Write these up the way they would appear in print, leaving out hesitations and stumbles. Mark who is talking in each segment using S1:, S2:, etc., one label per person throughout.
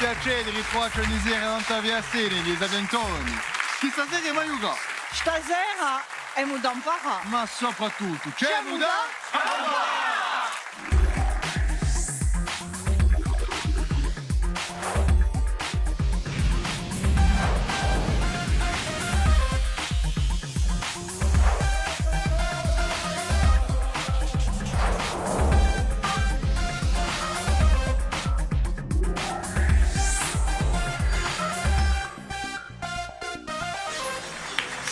S1: piacere di ritrovare la nostra via Seni, gli Zaventoni. Chi stasera è Maiuga?
S2: Stasera è Mudan Para.
S1: Ma soprattutto, c'è Mudan?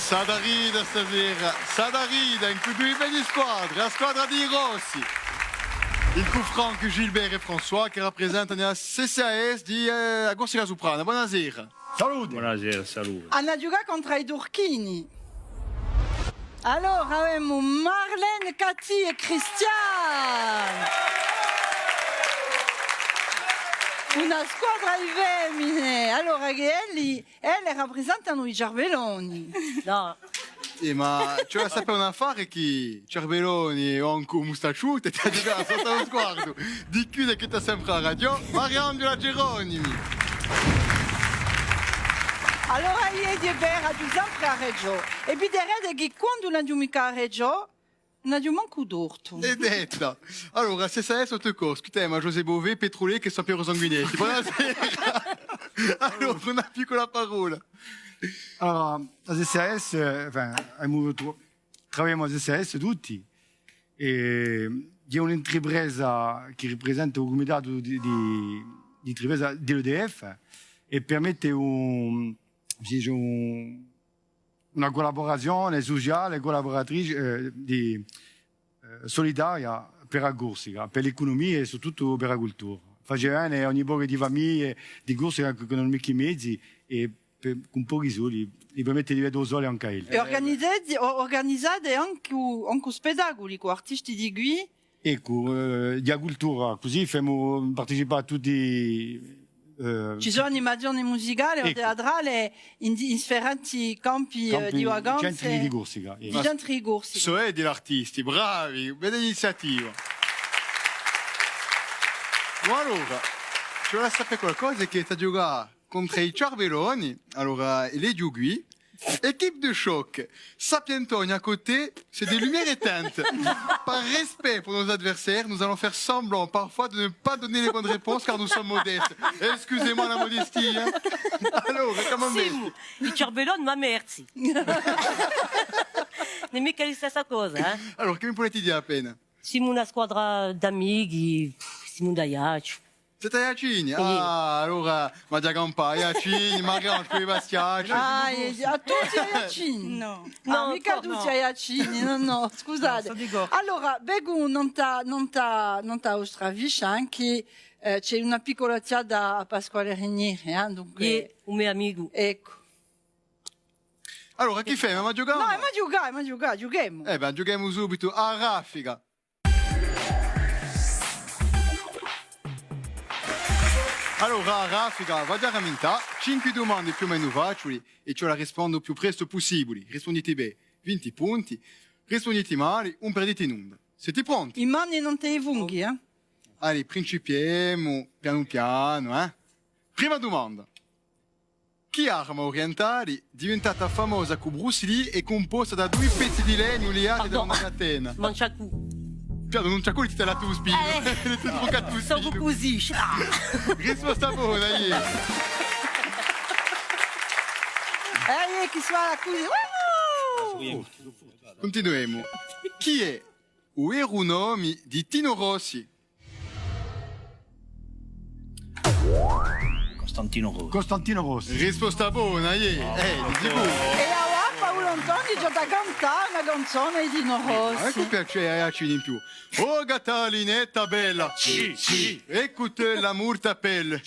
S1: Sadarida stasera, Sadarida in cui due belle squadre, la squadra di Rossi. Il coup franc Gilbert e François che rappresentano la CCAS di Agostina Soprana. Buonasera.
S3: Salute.
S4: Buonasera, salute.
S2: Hanno giocato contro i turchini. Allora abbiamo Marlene, Cathy e Christian. Una squadra di femmine. Allora che elle rappresentano i cervelloni.
S5: No.
S1: Ma ce la sapeva un affare che Cervelloni o anche Mustacciute ti ha giocato sotto lo sguardo di chiude che ti sempre a radio Mariangela Geronimi.
S2: Allora ieri era sempre a Reggio. E vedrete che quando non abbiamo a Reggio non abbiamo manco d'orto.
S1: È detta. Allora, se sai sotto corso, scusa, José Bové, Petrolé, che sono Piero Sanguinetti. Buonasera. Allora, una piccola parola.
S3: Allora, la CCAS, travagliamo a CCAS tutti. E c'è un'intrapresa che rappresenta un comitato di intrapresa dell'EDF e permette una collaborazione sociale, collaboratrice solidaria per la Corsica, per l'economia e soprattutto per la cultura. Faceva ogni poco di famiglie di Corsica con amici mezzi e con pochi soldi li permette di vedere sole anche a lui.
S2: E organizzate anche spettacoli con artisti di qui.
S3: Ecco, di cultura, così facciamo partecipare a tutti.
S2: Ci sono animazioni musicali o teatrali in differenti campi di vacanze.
S3: Centri di Corsica.
S2: Di centri di Corsica.
S1: Sono degli artisti, bravi, bella iniziativa. Ma allora, ci vuole sapere qualcosa che sta giocando contro i Cervelloni, allora, les Diugui. Équipe de choc. Sapientogne à côté, c'est des lumières éteintes. Par respect pour nos adversaires, nous allons faire semblant parfois de ne pas donner les bonnes réponses car nous sommes modestes. Excusez-moi la modestie. Hein. Allora, come
S5: Sì, il cervellone ma merci. Non è mica la stessa cosa, eh?
S1: Allora, che mi volete dire appena?
S5: Siamo una squadra d'amici, siamo da Iaci.
S1: Siete Iacini? Ah, allora, ma già campa, Iacini, Marianne, quei bastiaci.
S2: Ah, a tutti ai Iacini? No, mica tutti ai Iacini, no, scusate. Allora, Begu non t'ha ostravisce anche c'è una piccola tiada a Pasquale Rinieri, dunque...
S5: E un mio amico.
S2: Ecco.
S1: Allora, chi fai? Ma giochiamo?
S2: No, ma giochiamo.
S1: Beh, giochiamo subito a raffica. Allora, raffica, va già rammentare 5 domande più o meno facili e ce la rispondo più presto possibile. Rispondete bene, 20 punti. Rispondete male, un perdite in onda. Siete pronti?
S2: I mani non te i funghi, eh?
S1: Allora, principiamo piano piano, eh? Prima domanda. Che arma orientale, diventata famosa con Bruce Lee, è composta da 2 pezzi di legno liati da una catena?
S5: Manciacu.
S1: Piano, non c'è quello che te la tu spino.
S5: Sono così.
S1: Risposta buona, ieri.
S2: Chi suona così.
S1: Continuiamo. Chi è o era un nome di Tino Rossi?
S3: Costantino Rossi.
S1: Risposta buona, ieri. Di sicuro.
S2: E a Paolo Antoni già da cantare una canzone di Tino Rossi.
S1: Ecco piacere, Iacini in più. Oh Catalinetta bella, écoute l'amour t'appelle.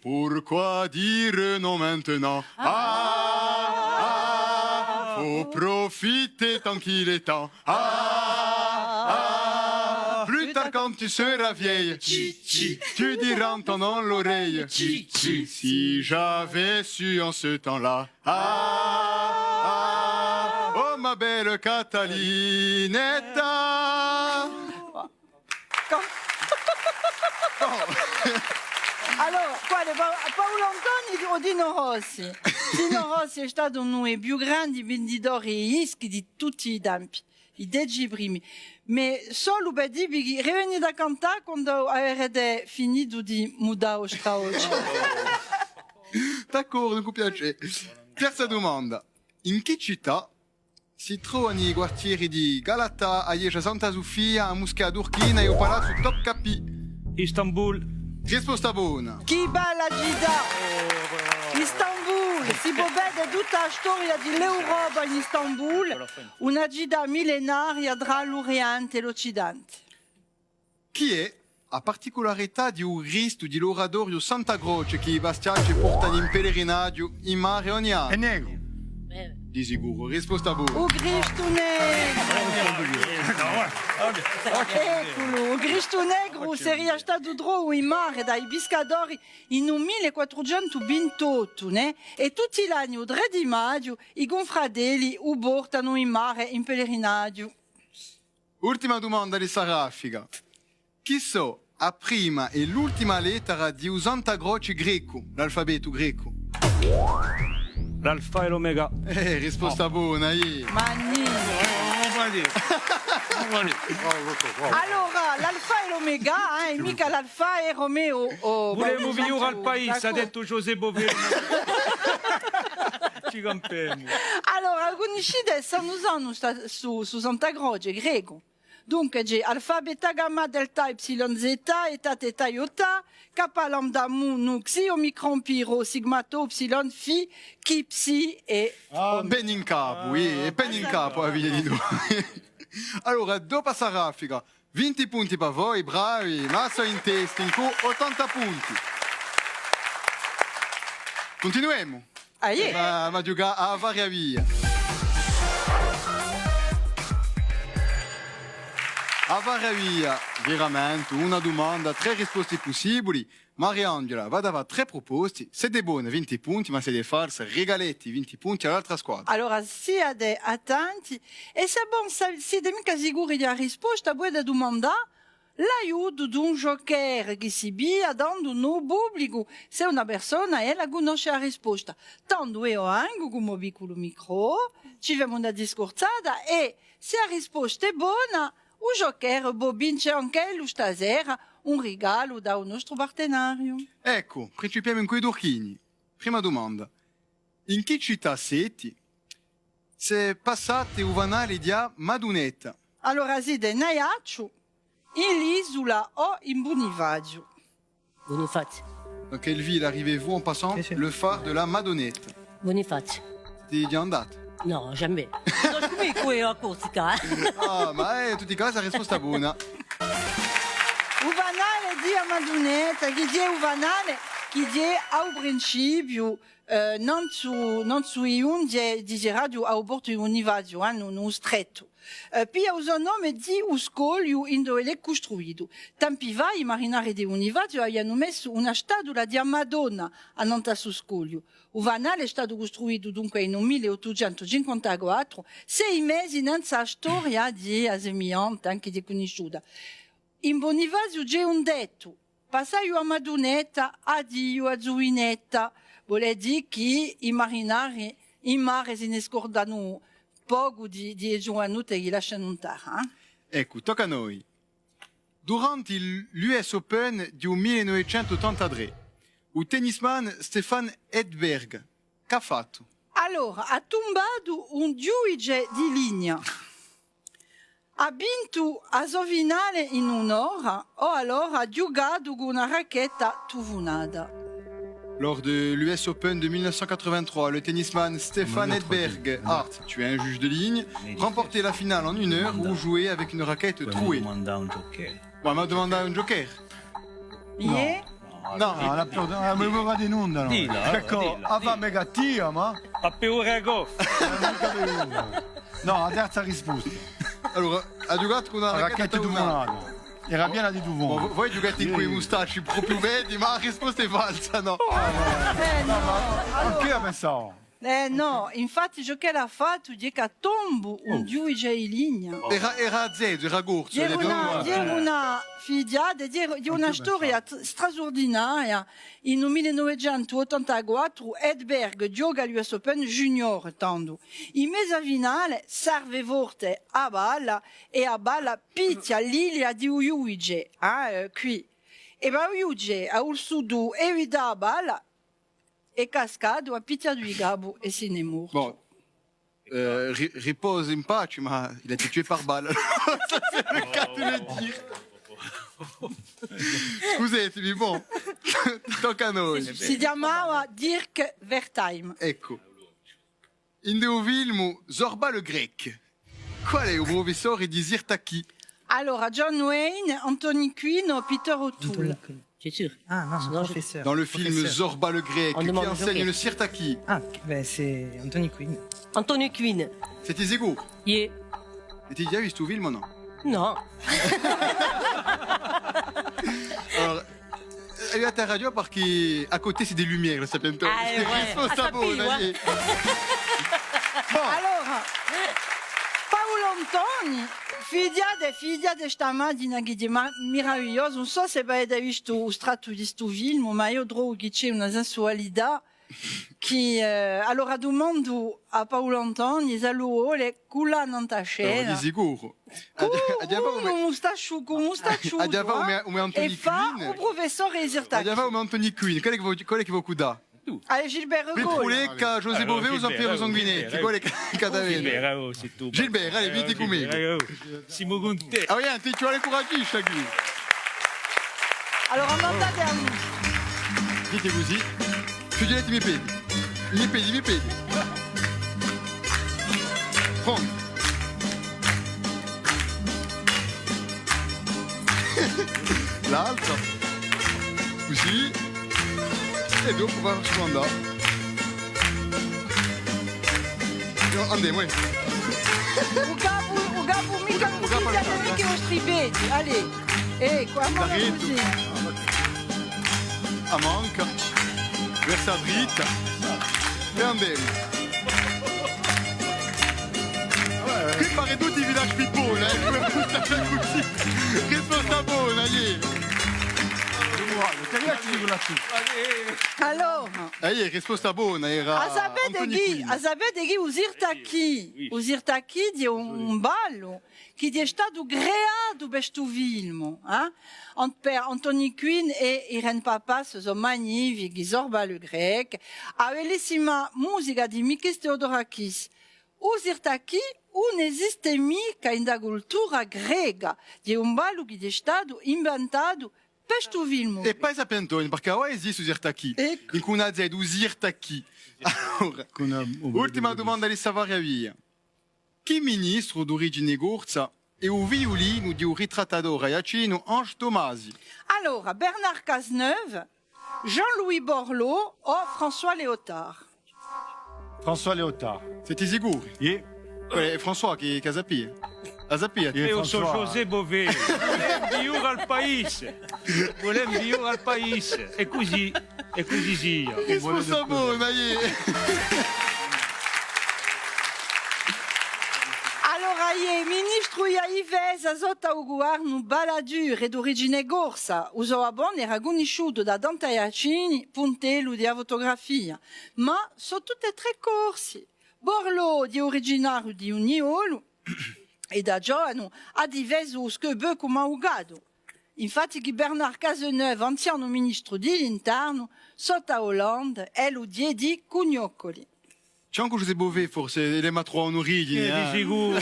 S1: Pourquoi dire non maintenant? Faut profiter tant qu'il est temps. Plus tard quand tu seras vieille, tu diras en tendant l'oreille. Si j'avais su en ce temps-là. Oh ma belle Catalinetta.
S2: Allora, quale, Paolo Antoni o Dino Rossi? Dino Rossi è stato uno dei più grandi venditori di dischi di tutti i tempi, i 10 primi. Ma solo per dirvi che rivenite a cantare quando avrete finito di mudare oggi.
S1: D'accordo, mi piace. Terza domanda. In che città si trovano i quartieri di Galata, Aieja Santa Sofia, a Muscat d'Urchina e o Palazzo Topkapi?
S4: Istanbul.
S1: Risposta buona.
S2: Che bella città! Istanbul, si può vedere tutta la storia dell'Europa in Istanbul, una città millenaria tra l'Oriente e l'Occidente.
S1: Chi è a particolarità di un Cristo di l'oradorio Santa Croce che i bastiaci portano in pellegrinaggio in mare ogni
S3: È
S1: anno?
S3: negro.
S1: Di sicuro, risposta buona.
S2: O Cristo negro! Eccolo, o Cristo negro sarebbe stato trovato in mare dai pescatori in 1428, né? E tutti gli anni, il 3 di maggio, i confratelli lo portano in mare in pellegrinaggio.
S1: Ultima domanda di Saraffica. Chi so la prima e l'ultima lettera di un Santa Croce greco, l'alfabeto greco?
S4: L'alfa e l'omega.
S1: Risposta buona,
S2: Magnifico! Allora, l'alfa e l'omega, mica l'alfa e Romeo.
S4: Volevamo venire al paese, ha detto José Bové. Ci campiamo.
S2: Allora, conoscete, stanno usando su Santa Croce greco. Dunque, c'è alfa, beta, gamma, delta, epsilon, zeta, eta, teta, iota, kappa, lambda, mu, nu, xi, omicron, pi, rho, sigma, tau, epsilon, phi, chi, psi e...
S1: Ben in capo, e ben in capo la via di noi. Allora, dopo Saraffica, 20 punti per voi, bravi, massa in testa, in 80 punti. Continuiamo. Ma giocare a varia via. A varia via, veramente, una domanda, 3 risposte possibili. Mariangela, va davare 3 proposte, se è buone 20 punti, ma se è false, regaletti 20 punti all'altra squadra.
S2: Allora, siate attenti e se siete mica sicuri della risposta, potete domandare l'aiuto di un joker che si bia dando un pubblico se una persona la conosce la risposta. Tanto io anche con un piccolo micro, ci facciamo una discorsata e se la risposta è buona, o joker può vincere anche lui stasera un regalo da un nostro partenario.
S1: Ecco, principiamo in quei dorchini. Prima domanda. In che città siete? Se passate il vanale di Madunetta.
S2: Allora siete in Ajaccio, in l'isola o in Bonifacio.
S5: Bonifacio.
S1: Dans quelle ville arrivez-vous en passant le phare de la Madonnette?
S5: Bonifacio.
S1: Siete già andati?
S5: No, jamais. Non come qui a Corsica.
S1: Ah, ma in tutti i casi la risposta è buona.
S2: Il vanale di Madunetta, che è un vanale che è al principio non su unde di radio a bordo di Bonifacio, non stretto. Poi ha usato il nome di un scoglio in dove è costruito. Tempi va, i marinari di Bonifacio hanno messo una statua di Madonna a Nanta su scoglio. Il vanale è stato costruito dunque in 1854, 6 mesi senza la storia di Asemiante, anche di conosciuta. In Bonifacio c'è un detto, passaio a Madunetta, addio a Zuinetta, vuol dire che i marinari in mare se ne scordano poco di giovanotte che lasciano andare.
S1: Ecco, tocca a noi. Durante l'US Open di 1983, il tennisman Stefan Edberg, che ha fatto?
S2: Allora, ha tombato un giudice di linea. Ha vinto a finale in un'ora o allora ha giocato con una racchetta tuvunata.
S1: Lors de l'US Open de 1983, le tennisman Stefan Edberg a, tu es un juge de ligne, remporté la finale en 1 heure ou joué avec une raquette trouée. Ouais, m'a demandé un joker.
S2: Yeah?
S1: No,
S3: La memoria di onda, no?
S4: Dilla,
S3: Ecco,
S4: dilla,
S3: a
S4: dilla.
S3: fa mega tia, ma...
S4: A peore a goff.
S3: No, la terza risposta.
S1: allora, ha giocato con una
S3: La
S1: racchetta
S3: racchetta di
S1: tuvunata.
S3: Duvonata. Era piena di
S1: Bon,
S3: Duvon.
S1: voi giocate in quei mustacci proprio vedi, ma la risposta è falsa, no?
S2: No, allora,
S3: Anche io pensavo.
S2: No, infatti giochi l'ha fatto di che tombo un giudice in linea.
S1: Era zezzo, era gorzo.
S2: Di una figlia, di una storia straordinaria. In 1984, Edberg gioca all'US Open Junior, tando. In mesa finale serve forte a balla e a balla picchia l'Ilia di Uiuige, qui. E va Uiuige a Ulsudu evita a balla e cascado a picchia du Gabo et c'est morto.
S1: Bon, repose in pace, ma il a été tué par balle. Ça, c'est le cas de le dire. Scusatemi, bon, tocca a noi.
S2: Si chiamava Dirk Wertheim.
S1: Ecco. In de film Zorba le grec. Qual è il professore di Zirtaki?
S2: Allora, John Wayne, Anthony Quinn o Peter O'Toole.
S5: Tu es sûr?
S6: Ah non,
S5: Non,
S6: professeur.
S1: Dans le film
S6: Professeur.
S1: Zorba le grec,
S5: On
S1: qui
S5: demande
S1: enseigne
S5: Joker.
S1: le Sirtaki.
S6: Ah, ben c'est Anthony Quinn.
S5: Antonio Quinn.
S1: C'était Zego.
S5: Yeah.
S1: E ti già visto film o no?
S5: No.
S1: Alors, arrivate a radio perché a côté c'est des lumières, le Sapiento.
S5: Ah, ouais.
S1: Questo
S5: Ah,
S1: sta buono,
S5: sapevo,
S1: eh. Bon,
S2: Allora, Paolo Antoni, figlia de stamattina che è meraviglioso. Non so se avete visto il tratto di sto film, ma io trovo che c'è una sensualità che allora domando a Paolo Antoni se lui culla non ta
S1: alors,
S2: scena.
S1: di sicuro. Andiamo
S2: Con mustaccio,
S1: Andiamo come Anthony
S2: e fa
S1: Quinn.
S2: un professore Esertacchi.
S1: Andiamo come Anthony Quinn. Qual è che vuoi cuda?
S2: Allez, Gilbert
S1: Più
S2: Regol.
S1: Pulecca, José
S4: Allora,
S1: Bové o
S4: Gilbert,
S1: Piero Sanguinetti? Qual è che da bene?
S4: Gilbert, oh, c'est tout.
S1: Gilbert, allez, vieni con me.
S4: Siamo con te.
S1: Ah, regarde, tu as les couragistes, qui.
S2: Allora, andate a
S1: Dite così. Chiudete i miei piedi. I miei piedi, i miei piedi. Pronto. L'altro. Così. E dopo va su andare. Andiamo,
S2: o capo mica non
S1: O capo
S2: figlia
S1: al-
S2: neanche i vostri peti. Allez. Qua
S1: La
S2: va
S1: rete.
S2: così.
S1: a manca. Versa dritta. E andiamo. Qui pare tutti i villaggi pippone, che sono sta buona,
S2: Allora,
S1: risposta buona era Anthony
S2: a sapete che Usirtaki di un ballo che è stato creato per questo film. Per Anthony Quinn e Irene Papas sono magnifici, Zorba le grec, a bellissima musica di Mikis Theodorakis. Usirtaki non esiste mica in da cultura greca, di un ballo che è stato inventato per questo film.
S1: E poi Sapientoni, perché ora esiste Usirtaki.
S2: Ecco.
S1: In cui una Z Usirtaki. Allora, ultima domanda di Savaria via. Chi ministro d'origine gorza e un violino di un ritrattatore iacino Ange Tomasi?
S2: Allora, Bernard Cazeneuve, Jean-Louis Borloo o François Léotard.
S3: François Léotard.
S1: Siete sicuri?
S3: Yeah.
S1: È François che sapia. La sapia?
S3: Yeah.
S4: Io sono
S3: François.
S4: José Bové. Volem viure al paese. Volem viure al paese. E così sia.
S1: Risposta buona,
S2: Allora, il ministro Iaives a sotto al governo Balladur è d'origine gorsa. Usò a bon era conosciuto da Dante Iacini, puntello di fotografia. Ma sono tutti e tre corsi. Borloo di originario di Uniolo e da giovane ha diverso scopo come avvocato. Infatti che Bernard Cazeneuve, anziano ministro dell'interno, sotto a Hollande, è lo di Cugnoccoli.
S1: C'è anche José Bové, forse, le ma trois in origine.
S4: Di sicuro.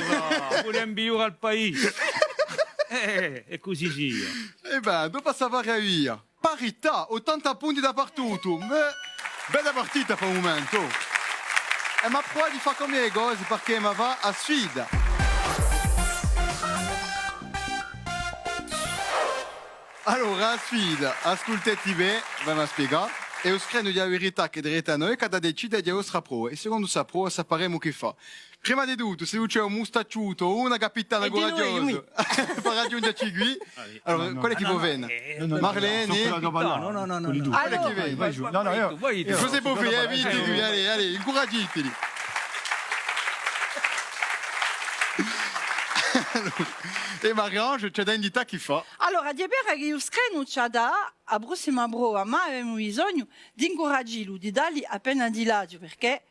S4: Volem viure al paese. E così sia.
S1: E beh, dopo Savaria via. Parità, 80 punti dappertutto. Bella partita per un momento. E ma poi di fare come le cose perché ma va a sfida. Allora, a sfida, ascoltati bene, vai a spiegare. e lo screno di verità che direte a noi che decide di vostra prova e secondo sa prova sapremo che fa. Prima di tutto, se c'è un mustacciuto, una capitana coraggiosa per raggiungerci qui, allora, quella che può venire? Marlene?
S3: No.
S1: Quella che viene?
S3: Vai giù. No, io.
S1: Cosa può fare? Vite qui, allez, incoraggiteli. E Mariange, c'è da inditare chi fa.
S2: Allora, di bere che io screno c'è da a prossima prova, ma abbiamo bisogno di incoraggiarlo, di dargli appena di laggio, perché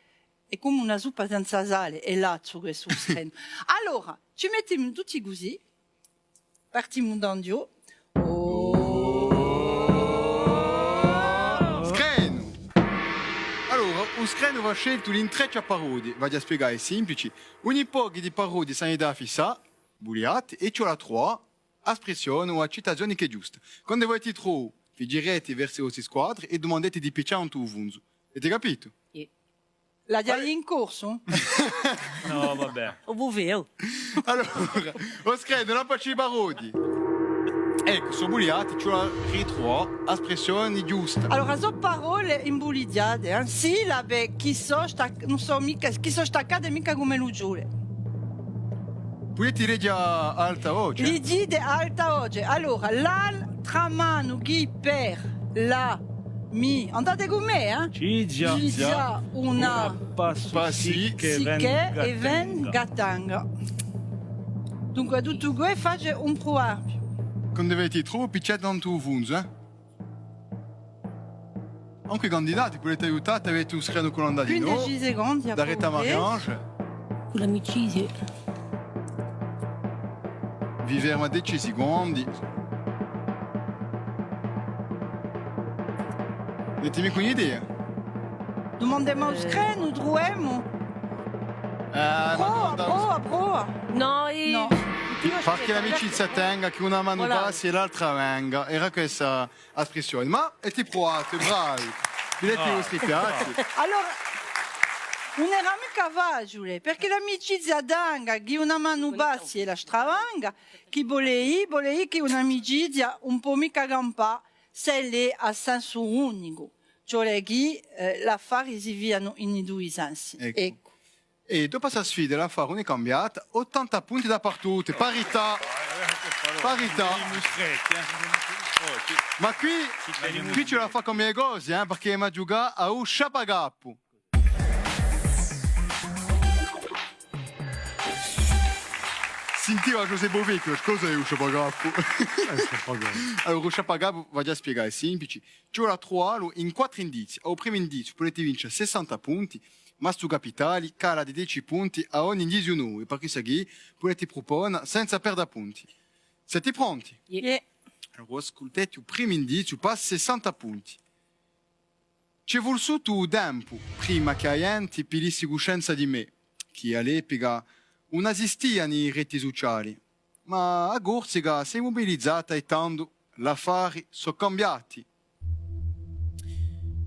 S2: è come una zuppa senza sale, è lazzo questo screno. Allora, ci mettiamo tutti così, partiamo da Dio.
S1: Screno! Allora, un screno va scelto l'intreccio a parodi, va a spiegare semplici. Ogni pochi di parodi sono da fissa, buliate, e c'è la 3, espressione o citazione che è giusta. Quando volete troppo, vi girate verso le vostre squadre e domandate di picciare un tuo vunzo. Avete capito?
S2: La diaglia in corso?
S4: No, vabbè.
S5: Au bouveo.
S1: Allora, lo screno, la faccia di parodi. Ecco, sono buliati, c'è la 3, espressione giusta.
S2: Allora, sono parole imbulidiate, sillabe che non so mica, che sono staccate mica come l'uggiule.
S1: Potete leggere a alta voce?
S2: Li dite alta oggi. Allora, l'altra mano chi per la mi. Andate con me, eh?
S4: Cizia,
S2: una
S1: passi
S4: che
S2: sicché e ven gatanga. Dunque, tutto questo fate un proverbio.
S1: Quando avete troppo picciate dans tuo vunzo, eh? Anche i candidati potete aiutare, avete un screno con l'andadino.
S2: 15 secondi a
S1: D'arrêter a
S2: provare.
S1: Mariange.
S5: Con l'amicizia.
S1: Viviamo a 10 secondi. Avete mica un'idea?
S2: Domandiamo al screno, troviamo. Prova.
S5: No, e...
S2: No.
S1: Perché l'amicizia tenga, che una mano
S5: Voilà.
S1: passi e l'altra venga. Era questa espressione. Ma ti provate, bravi. Vedete i vostri piatti.
S2: Allora, non era mica facile, perché l'amicizia danga, che una mano bassi e la stravanga, che volei che un'amicizia un po' mica gampa, se l'è a senso unico. Cioè che l'affare si viano in due sensi.
S1: Ecco. E dopo questa sfida la fare è cambiata, 80 punti dappertutto, parità. Parità. Ma qui ce la fa come le cose, perché mi ha giocato a un sciapagappo. Sentiva José Bovecchio, cosa è un sciapagappo? Allora, il sciapagappo va a spiegare, è semplice. C'è la 3 in 4 indizi. Al primo indizio potete vincere 60 punti, ma su capitali cala di 10 punti a ogni indizio nuovo. E per questo qui potete proporre senza perdere punti. Siete pronti? Allora, ascoltate il primo indizio, passa 60 punti. Ci vuol voluto tempo prima che la gente pilissi coscienza di me, che all'epoca non esistia nei reti sociali, ma a Corsica si è mobilizzata e tanto gli affari sono cambiati.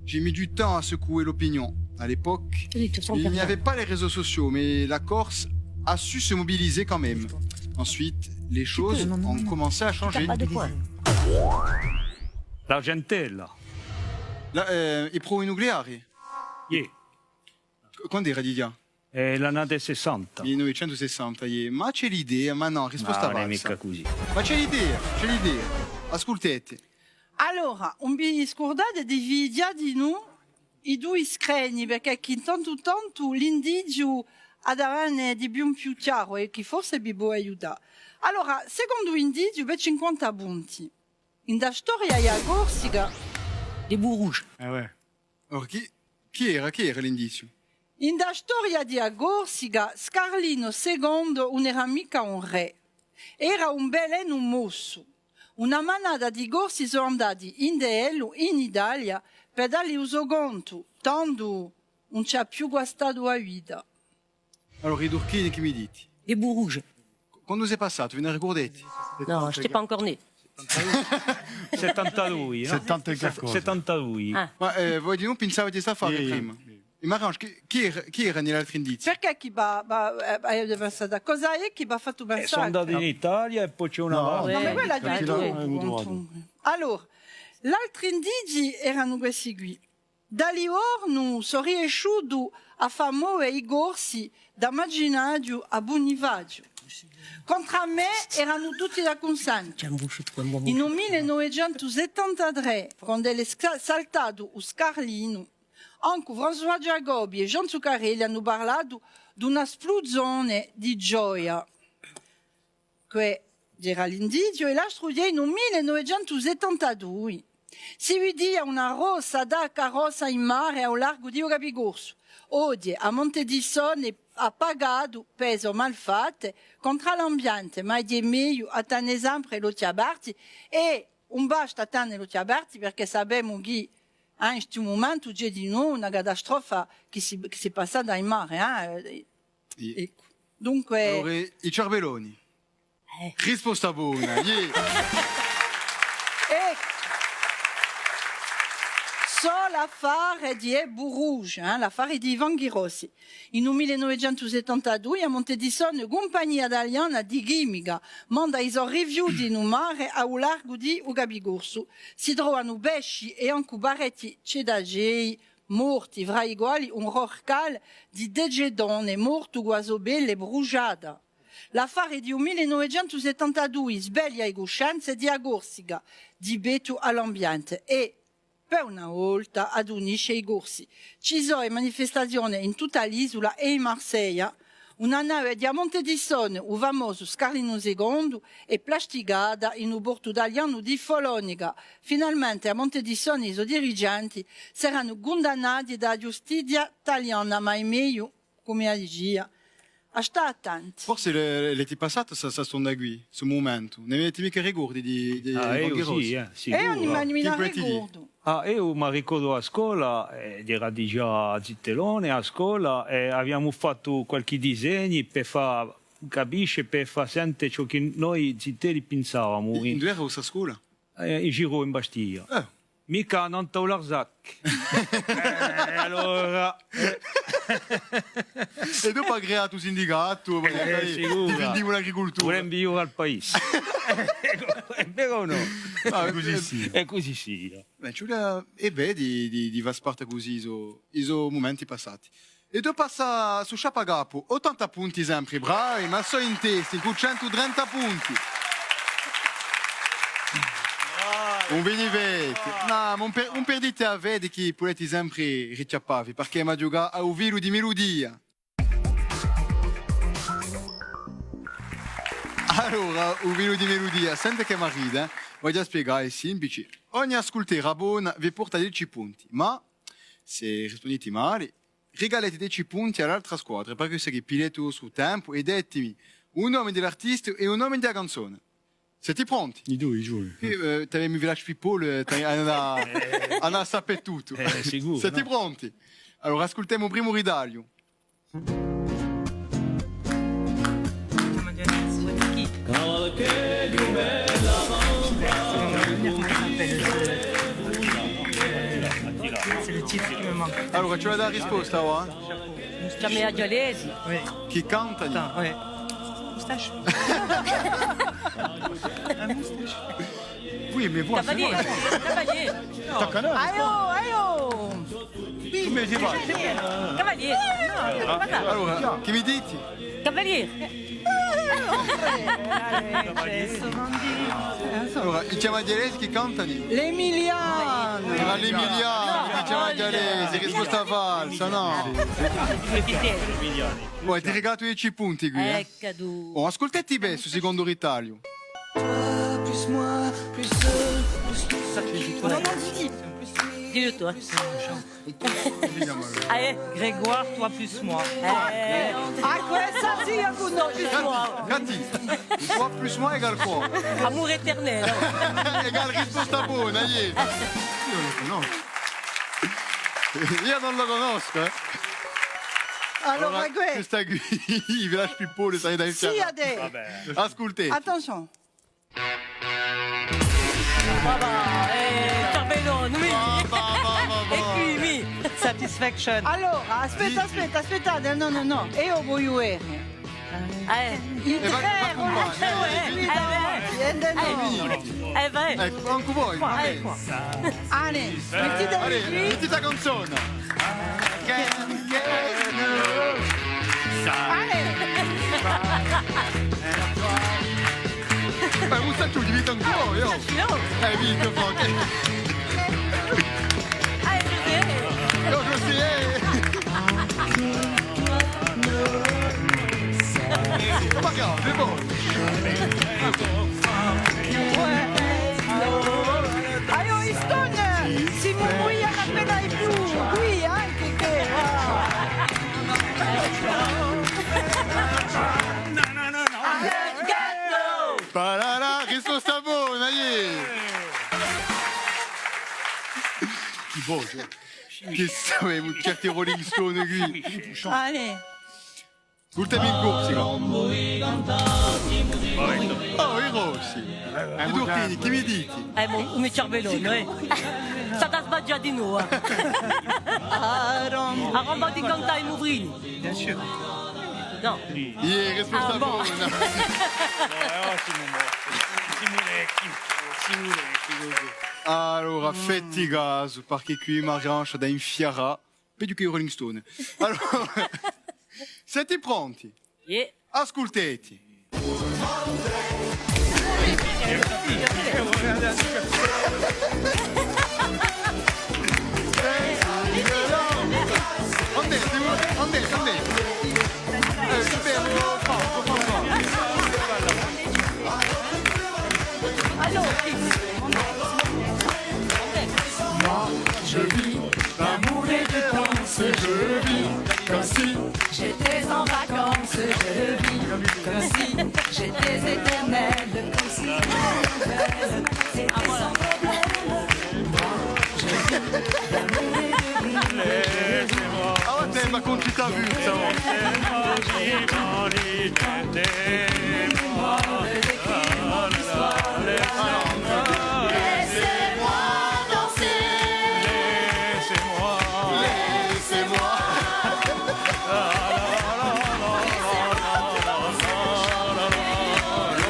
S1: J'ai mis du temps à secouer l'opinion. À l'époque, il n'y avait pas les réseaux sociaux, mais la Corse a su se mobiliser quand même. Ensuite, les choses ont commencé à changer.
S4: L'Argentella.
S1: I pro nucleari.
S4: Yeah.
S1: Quando era di già?
S4: È l'annata 60.
S1: 1960, ma c'è l'idea, ma no, risposta
S4: non è
S1: valsa.
S4: mica così.
S1: Ma c'è l'idea. Ascoltate.
S2: Allora, un vi scordate di vidia di noi i due screni, perché tanto l'indizio ad avere di più chiaro e che forse vi può aiutare. Allora, secondo l'indizio, c'è 50 punti. In da storia di Corsica,
S5: Des bouts rouges.
S3: Ouais.
S1: Allora, chi era l'indizio?
S2: in da storia di Corsica, Scarlino II non era mica un re, era un beleno mosso. Una manata di gorsi sono andati in Dello, in Italia, per dargli uso conto, tanto non c'è più guastato a vita.
S1: Allora, i turchini che mi dite?
S5: Des bouts rouges.
S1: Quando sei passato, ve ne ricordate?
S5: Non, je n'étais pas encore né.
S4: 72, no?
S3: 70 e qualcosa.
S4: 72.
S5: Ah.
S1: Ma voi di non pensavate a fare
S3: Sì.
S1: prima? E Mariange, chi era nell'altro indizio?
S2: Perché chi va pensare? Cosa è che va fatto
S4: Sono
S2: pensare?
S4: andato in Italia e poi c'è una
S3: No.
S4: volta.
S2: No, ma quella
S3: Perché
S2: di
S3: là,
S2: tu.
S3: avevo trovato.
S2: Allora, l'altro indizi erano questi qui. Dall'orno riesciuto a fare i corsi da magginaggio a Bonivaggio. Contro me erano tutti da consanti. In 1973, quando è saltato il Scarlino, anche François Giacobbi e Jean Zuccarelli hanno parlato di una esplosione di gioia. Che era l'indizio e la studiai nel 1972. Si vede una rossa da carrozza in mare al largo di Ogabigorso. Oggi a Montedison ha pagato peso malfatte contro l'ambiente, ma è meglio a tenere sempre lo Tiabarti e un basta a tenere lo Tiabarti perché sappiamo che in questo momento c'è di nuovo una catastrofe che si è passata in mare. Ecco. Dunque...
S1: Allora, i cervelloni. Risposta buona.
S2: L'affare di Bourrouge, l'affare di Ivan Ghirossi. In 1972 a Montedison, compagnia italiana di Gimiga manda i suoi review di mare al largo di Ogabigorso. Si trovano pesci e anche barretti cedagei morti, fra i quali un rorcal di degedone morto guasobelle bruciata. L'affare di 1972 sveglia le coscienze di Agorsiga, di Beto all'ambiente e per una volta adunisce i corsi. Ci sono manifestazioni in tutta l'isola e in Marsiglia. Una nave di Montedison, il famoso Scarlino II, è plasticata in un porto italiano di Follonica. Finalmente a Montedison i suoi dirigenti saranno condannati dalla giustizia italiana, ma è meglio, come dice, a stare attenti.
S1: Forse l'età passata sono da qui, su momento. Ne avete mica ricordi di
S4: sì.
S2: E non mi ricordo.
S4: Io mi ricordo a scuola, era già Zittelone a scuola, e abbiamo fatto qualche disegno per far capisce, per far sentire ciò che noi zittelli pensavamo.
S1: In due ero a scuola?
S4: In giro in Bastiglia. Mica non Taularzac. Allora...
S1: E dopo ha creato un sindacato, difendiamo l'agricoltura.
S4: Volem vivere al paese. È vero o no?
S1: Ah, così sì.
S4: È così sì.
S1: E vedi di far parte così i momenti passati. E dopo passa su Sciapagapo, 80 punti sempre, bravi, ma sono in testa, con 130 punti. Un venivete. No, ma un perdite a vedere che potete sempre ricciappavi, perché mi ha giocato a un vilo di melodia. Allora, un vilo di melodia, sente che mi ride, voglio spiegare, è semplice. Ogni ascoltare buona vi porta 10 punti, ma se rispondete male, regalate 10 punti all'altra squadra, perché se pilete sul tempo e ditemi un nome dell'artista e un nome della canzone. Siete pronti?
S3: I due, giuro.
S1: Ti avevi Village People, hanno sapere tutto.
S4: Sicuro.
S1: Siete
S4: No?
S1: pronti? Allora, ascoltiamo il primo ridaglio.
S6: C'est le titre qui me manque.
S1: Allora, ci vuoi dare risposta, va?
S5: Chiamai a Gialesi.
S6: Oui.
S1: Chi canta?
S6: Attends, ouais. Moustache. Un moustache.
S3: Oui, mais voilà, c'est
S5: Cavalier.
S3: bon.
S5: Cavalier.
S3: T'as qu'un heure.
S2: Aio!
S3: Come si fa?
S5: Cavalier. No, guarda.
S1: Allora, che mi dite?
S5: Cavalier.
S1: Allora, i chiamadialesi che cantano?
S2: L'Emiliano!
S1: Tra l'Emiliano, i chiamadialesi, risposta falsa, no? Poi ti regalato 10 punti qui, eh?
S5: Ecco.
S1: Oh, ascoltati bene sul secondo ritaglio.
S5: Non dis. Dis-le toi. Allez.
S6: Grégoire, toi plus moi.
S2: Ah, questa sì, a conosco!
S1: Catti, 3 plus moi égale quoi?
S5: Amour éternel.
S1: Égale risposta buona, Io lo conosco. Io non lo conosco, eh.
S2: Allora,
S1: questa qui, i Village People, sai dai
S2: sì, adesso.
S1: Ascoltate.
S2: Attention.
S5: Cervello, oui. E qui, oui.
S6: Satisfaction.
S2: Allora, aspetta, no. E io voglio vedere.
S5: Allez.
S2: Il
S1: va
S2: tre,
S1: accompagnare.
S5: Eh ben,
S1: Ecco, anche voi. va bene.
S2: Ale, mettete
S1: Allez,
S2: qui.
S1: metti ta canzone. Un sacco di vita ancora, io.
S5: Io.
S1: Vito, fuoco.
S5: José.
S1: Io così, Ma cavolo, è buono.
S2: Allora, Stone, si murmugliano appena di più. Qui anche che...
S1: Parara, risposta buona, Chi voce? Che sapevo, certi Rolling Stone qui.
S2: Allez.
S1: Ultimi in corsica. Oh, i rossi. I turchini, chi mi dite?
S5: Un mio cervellone, Stata sbaggiata di noi. A roba di cantare i muvrini.
S6: Bien sûr.
S5: No.
S1: Risposta
S5: Ah, boh.
S1: buona. Allora, fatti caso, perché qui Marianne da infiara. Peggio che i Rolling Stone. Allora, siete pronti?
S5: Yeah.
S1: Ascoltate. Andate. Fermo, fa.
S5: Allora,
S1: Je vis l'amour et de danse, je vis comme si
S2: J'étais en vacances, je vis comme si j'étais éternelle, comme si c'était sans problème. Je vis d'amour et de vie.
S1: Ah ouais, t'es ma Conchita Wurst, ça.
S2: Laissez-moi danser.
S1: Laissez-moi.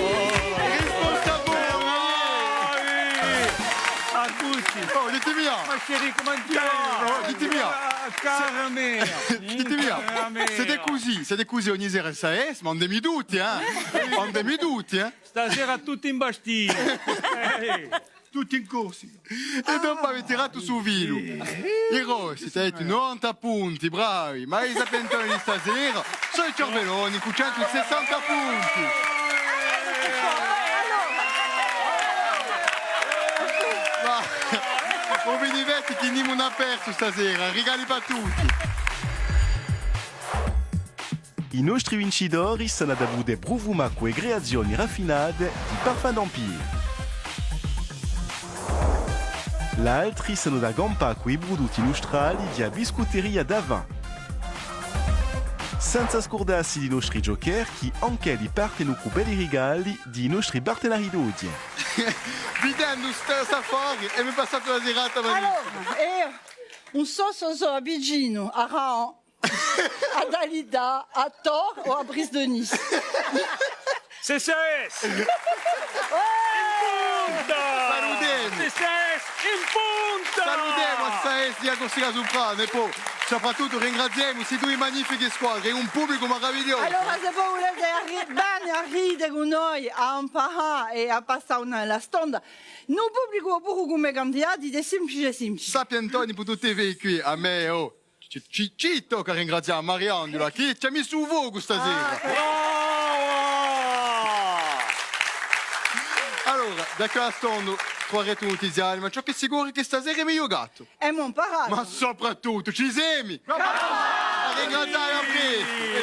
S1: Risposta buona.
S4: A tutti.
S1: Oh, ditemi mia.
S4: Ma chérie, comment tu vas?
S1: Oh, ditemi mia.
S4: Cara mia.
S1: Ditemi mia. Siete così ogni sera il SAES, ma non demi tutti, Non demi tutti,
S4: Stasera tutti in Bastiglia.
S3: Tutti in corsica.
S1: E dopo avete tirato su Vilo. I rossi, siete 90 punti, bravi. Ma i sapentoni di stasera sono i cervelloni con 160 punti. Ma vi diverti che non ha perso stasera, regali per tutti.
S7: I nostri vincitori sono ad avute profumato e creazioni raffinate di Parfum d'Empire. L'altri sono da Gampaco i prodotti nostrali di biscotteria d'Avin. Senza scordarsi di nostri giocher che anche di partono con belli regali di nostri partenari d'odia.
S1: Vedendo sta safari e mi è passata la serata
S2: Allora, un so a Bigino, a Raon, a Dalida, a Thor ou à Brice de Nice.
S4: C'est ça.
S1: Salutiamo.
S4: In punta!
S1: Salutiamo a SAES di Corsica Soprano e poi soprattutto ringraziamo queste due magnifiche squadre e un pubblico meraviglioso.
S2: Allora, se voi volete bene a ridere con noi, a imparare e a passare la stonda, non pubblico pure come candidati, è semplice.
S1: Sappi Antonio per tutti i qui, a me, oh. Ci tocca ringraziare Mariangela, che ci ha messo un vogo stasera. Allora, da quella stonda, troverete notiziari, ma ciò che è sicuro è che stasera è meglio gatto.
S2: È mon parato.
S1: Ma soprattutto, ci semi! A ringraziare a presto! E